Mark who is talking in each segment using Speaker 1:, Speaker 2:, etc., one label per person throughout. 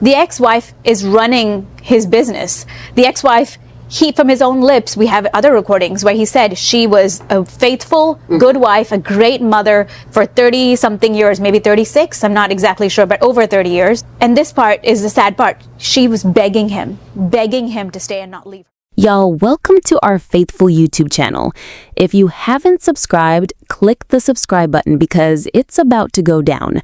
Speaker 1: The ex-wife is running his business. The ex-wife, from his own lips, we have other recordings where he said she was a faithful, good wife, a great mother for 30-something years, maybe 36, I'm not exactly sure, but over 30 years. And this part is the sad part. She was begging him to stay and not leave.
Speaker 2: Y'all, welcome to our faithful YouTube channel. If you haven't subscribed, click the subscribe button because it's about to go down.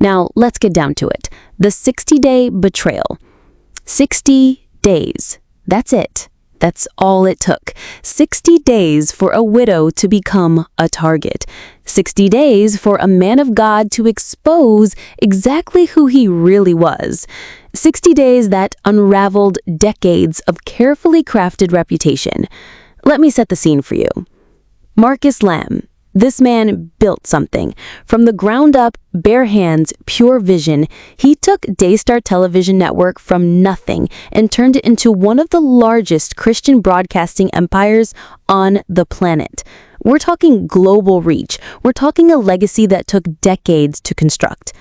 Speaker 2: Now, let's get down to it. The 60-day betrayal. 60 days. That's it. That's all it took. 60 days for a widow to become a target. 60 days for a man of God to expose exactly who he really was. 60 days that unraveled decades of carefully crafted reputation. Let me set the scene for you. Marcus Lamb. This man built something. From the ground up, bare hands, pure vision, he took Daystar Television Network from nothing and turned it into one of the largest Christian broadcasting empires on the planet. We're talking global reach. We're talking a legacy that took decades to construct.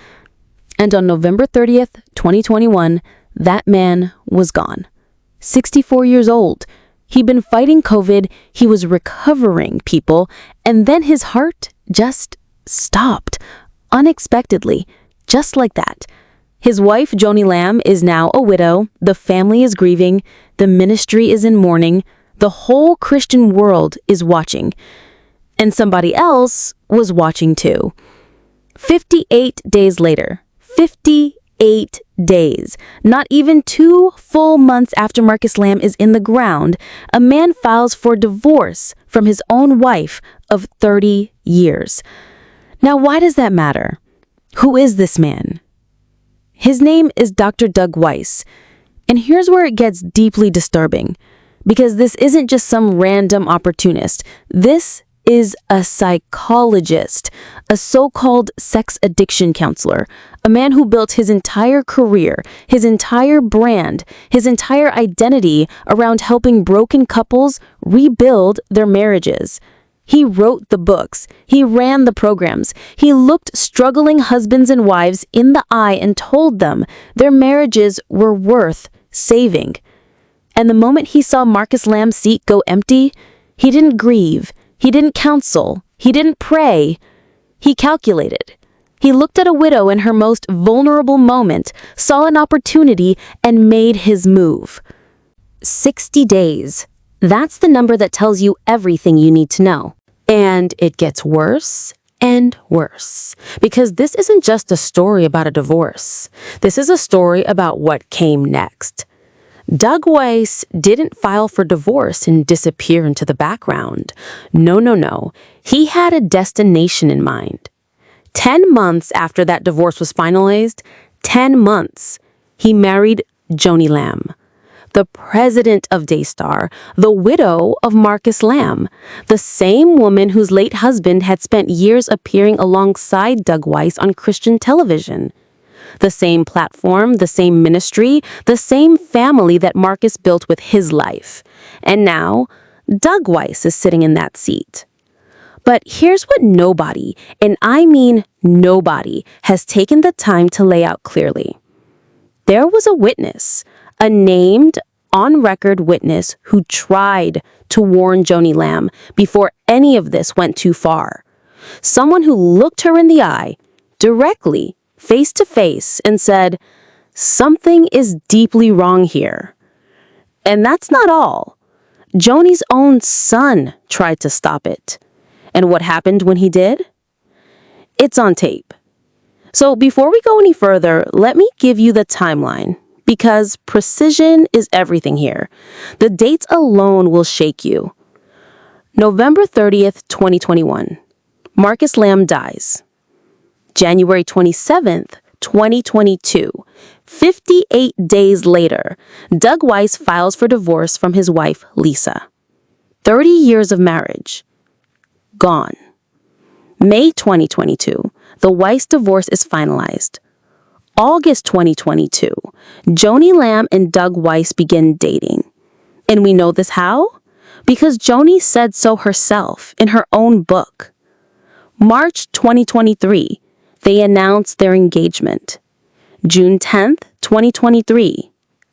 Speaker 2: And on November 30th, 2021, that man was gone. 64 years old. He'd been fighting COVID, he was recovering, people, and then his heart just stopped, unexpectedly, just like that. His wife, Joni Lamb, is now a widow, the family is grieving, the ministry is in mourning, the whole Christian world is watching. And somebody else was watching too. 58 days later, 58 days, not even 2 full months after Marcus Lamb is in the ground, a man files for divorce from his own wife of 30 years. Now, why does that matter? Who is this man? His name is Dr. Doug Weiss. And here's where it gets deeply disturbing, because this isn't just some random opportunist. This is a psychologist, a so-called sex addiction counselor, a man who built his entire career, his entire brand, his entire identity around helping broken couples rebuild their marriages. He wrote the books, he ran the programs, he looked struggling husbands and wives in the eye and told them their marriages were worth saving. And the moment he saw Marcus Lamb's seat go empty, he didn't grieve. He didn't counsel. He didn't pray. He calculated. He looked at a widow in her most vulnerable moment, saw an opportunity, and made his move. 60 days. That's the number that tells you everything you need to know. And it gets worse and worse. Because this isn't just a story about a divorce. This is a story about what came next. Doug Weiss didn't file for divorce and disappear into the background. No. He had a destination in mind. 10 months after that divorce was finalized, 10 months, he married Joni Lamb, the president of Daystar, the widow of Marcus Lamb, the same woman whose late husband had spent years appearing alongside Doug Weiss on Christian television. The same platform, the same ministry, the same family that Marcus built with his life. And now, Doug Weiss is sitting in that seat. But here's what nobody, and I mean nobody, has taken the time to lay out clearly. There was a witness, a named, on-record witness who tried to warn Joni Lamb before any of this went too far. Someone who looked her in the eye, directly, face to face, and said, "Something is deeply wrong here." And that's not all. Joni's own son tried to stop it. And what happened when he did? It's on tape. So before we go any further, let me give you the timeline, because precision is everything here. The dates alone will shake you. November 30th, 2021. Marcus Lamb dies. January 27th, 2022, 58 days later, Doug Weiss files for divorce from his wife, Lisa. 30 years of marriage. Gone. May 2022, the Weiss divorce is finalized. August 2022, Joni Lamb and Doug Weiss begin dating. And we know this how? Because Joni said so herself in her own book. March 2023, they announced their engagement. June 10th, 2023,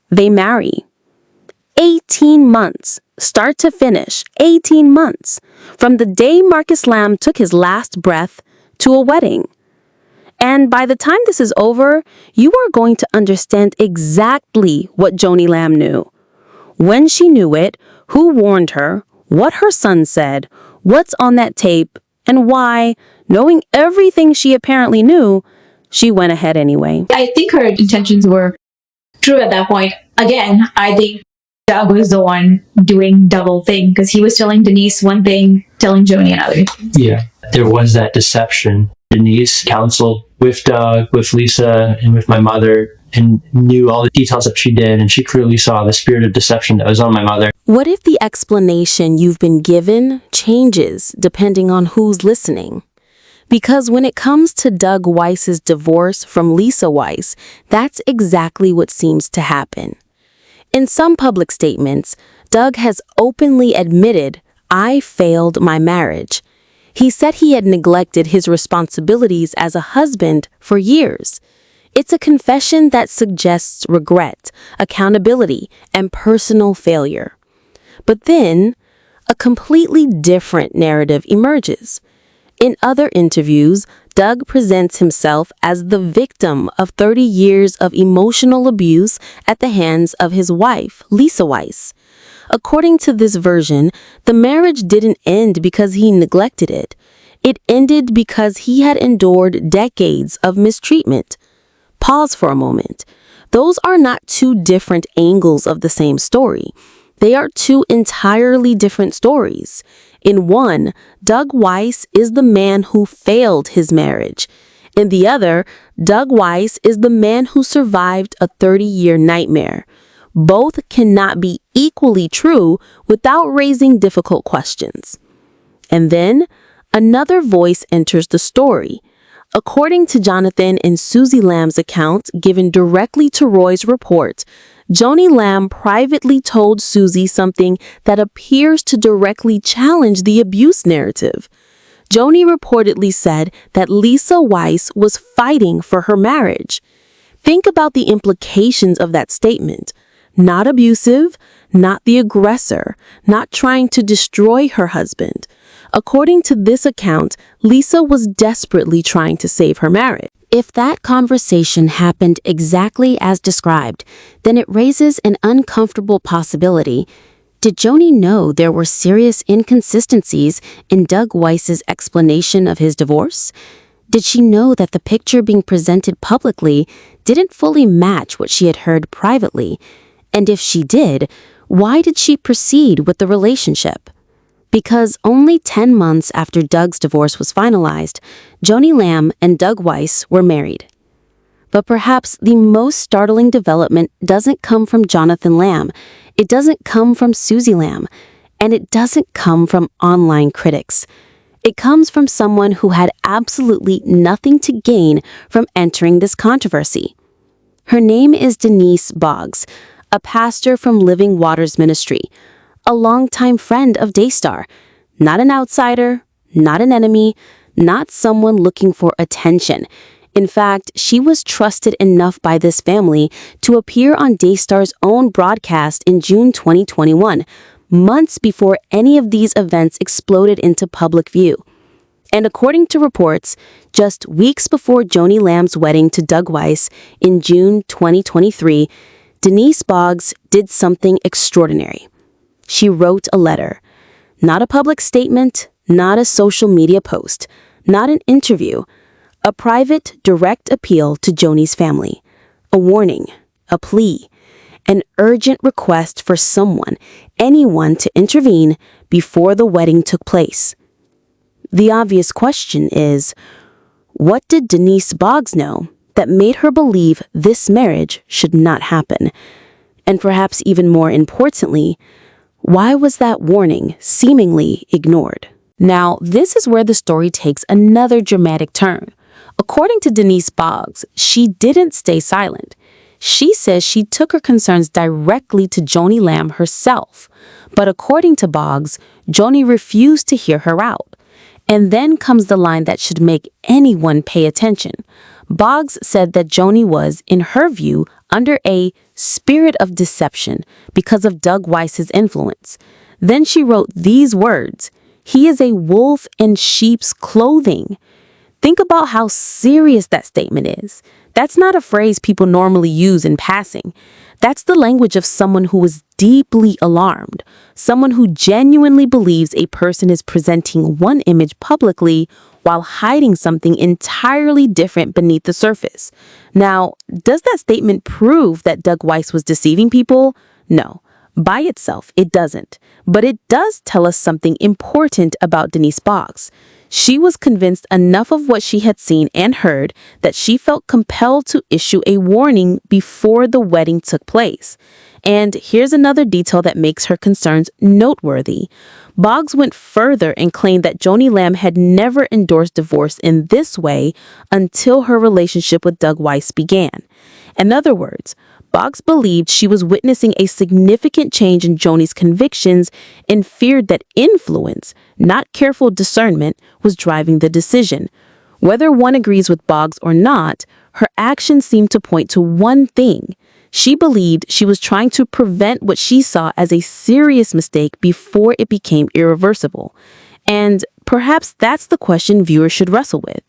Speaker 2: they marry. 18 months, start to finish, 18 months, from the day Marcus Lamb took his last breath to a wedding. And by the time this is over, you are going to understand exactly what Joni Lamb knew. When she knew it, who warned her, what her son said, what's on that tape, and why, knowing everything she apparently knew, she went ahead anyway.
Speaker 1: I think her intentions were true at that point. Again, I think Doug was the one doing double thing because he was telling Denise one thing, telling Joni another.
Speaker 3: Yeah, there was that deception. Denise counseled with Doug, with Lisa, and with my mother, and knew all the details that she did, and she clearly saw the spirit of deception that was on my mother.
Speaker 2: What if the explanation you've been given changes depending on who's listening? Because when it comes to Doug Weiss's divorce from Lisa Weiss, that's exactly what seems to happen. In some public statements, Doug has openly admitted, "I failed my marriage." He said he had neglected his responsibilities as a husband for years. It's a confession that suggests regret, accountability, and personal failure. But then, a completely different narrative emerges. In other interviews, Doug presents himself as the victim of 30 years of emotional abuse at the hands of his wife, Lisa Weiss. According to this version, the marriage didn't end because he neglected it. It ended because he had endured decades of mistreatment. Pause for a moment. Those are not two different angles of the same story. They are two entirely different stories. In one, Doug Weiss is the man who failed his marriage. In the other, Doug Weiss is the man who survived a 30-year nightmare. Both cannot be equally true without raising difficult questions. And then, another voice enters the story. According to Jonathan and Susie Lamb's accounts given directly to Roy's report, Joni Lamb privately told Susie something that appears to directly challenge the abuse narrative. Joni reportedly said that Lisa Weiss was fighting for her marriage. Think about the implications of that statement. Not abusive, not the aggressor, not trying to destroy her husband. According to this account, Lisa was desperately trying to save her marriage. If that conversation happened exactly as described, then it raises an uncomfortable possibility. Did Joni know there were serious inconsistencies in Doug Weiss's explanation of his divorce? Did she know that the picture being presented publicly didn't fully match what she had heard privately? And if she did, why did she proceed with the relationship? Because only 10 months after Doug's divorce was finalized, Joni Lamb and Doug Weiss were married. But perhaps the most startling development doesn't come from Jonathan Lamb, it doesn't come from Susie Lamb, and it doesn't come from online critics. It comes from someone who had absolutely nothing to gain from entering this controversy. Her name is Denise Boggs, a pastor from Living Waters Ministry, a longtime friend of Daystar, not an outsider, not an enemy, not someone looking for attention. In fact, she was trusted enough by this family to appear on Daystar's own broadcast in June 2021, months before any of these events exploded into public view. And according to reports, just weeks before Joni Lamb's wedding to Doug Weiss in June 2023, Denise Boggs did something extraordinary. She wrote a letter. Not a public statement, not a social media post, not an interview. A private, direct appeal to Joni's family. A warning, a plea, an urgent request for someone, anyone to intervene before the wedding took place. The obvious question is, what did Denise Boggs know that made her believe this marriage should not happen? And perhaps even more importantly, why was that warning seemingly ignored? Now, this is where the story takes another dramatic turn. According to Denise Boggs, she didn't stay silent. She says she took her concerns directly to Joni Lamb herself. But according to Boggs, Joni refused to hear her out. And then comes the line that should make anyone pay attention. Boggs said that Joni was, in her view, under a spirit of deception because of Doug Weiss's influence. Then she wrote these words, "He is a wolf in sheep's clothing." Think about how serious that statement is. That's not a phrase people normally use in passing. That's the language of someone who is deeply alarmed, someone who genuinely believes a person is presenting one image publicly while hiding something entirely different beneath the surface. Now, does that statement prove that Doug Weiss was deceiving people? No. By itself, it doesn't. But it does tell us something important about Denise Boggs. She was convinced enough of what she had seen and heard that she felt compelled to issue a warning before the wedding took place. And here's another detail that makes her concerns noteworthy. Boggs went further and claimed that Joni Lamb had never endorsed divorce in this way until her relationship with Doug Weiss began. In other words, Boggs believed she was witnessing a significant change in Joni's convictions and feared that influence, not careful discernment, was driving the decision. Whether one agrees with Boggs or not, her actions seemed to point to one thing. She believed she was trying to prevent what she saw as a serious mistake before it became irreversible. And perhaps that's the question viewers should wrestle with.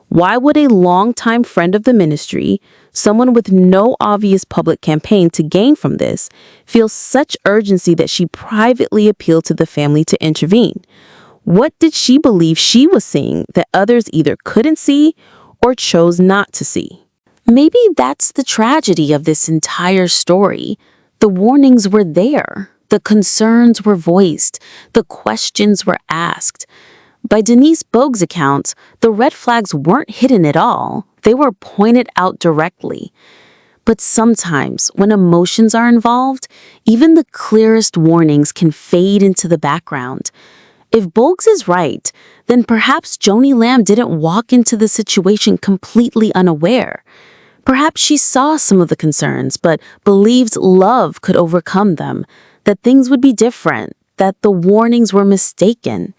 Speaker 2: Why would a longtime friend of the ministry, someone with no obvious public campaign to gain from this, feel such urgency that she privately appealed to the family to intervene? What did she believe she was seeing that others either couldn't see or chose not to see? Maybe that's the tragedy of this entire story. The warnings were there. The concerns were voiced. The questions were asked. By Denise Boggs' account, the red flags weren't hidden at all. They were pointed out directly. But sometimes, when emotions are involved, even the clearest warnings can fade into the background. If Boggs is right, then perhaps Joni Lamb didn't walk into the situation completely unaware. Perhaps she saw some of the concerns, but believed love could overcome them, that things would be different, that the warnings were mistaken.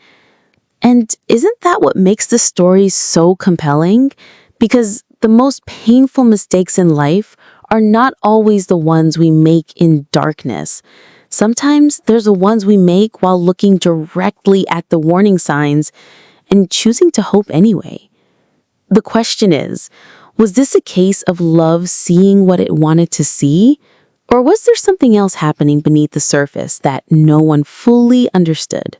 Speaker 2: And isn't that what makes the story so compelling? Because the most painful mistakes in life are not always the ones we make in darkness. Sometimes there's the ones we make while looking directly at the warning signs and choosing to hope anyway. The question is, was this a case of love seeing what it wanted to see? Or was there something else happening beneath the surface that no one fully understood?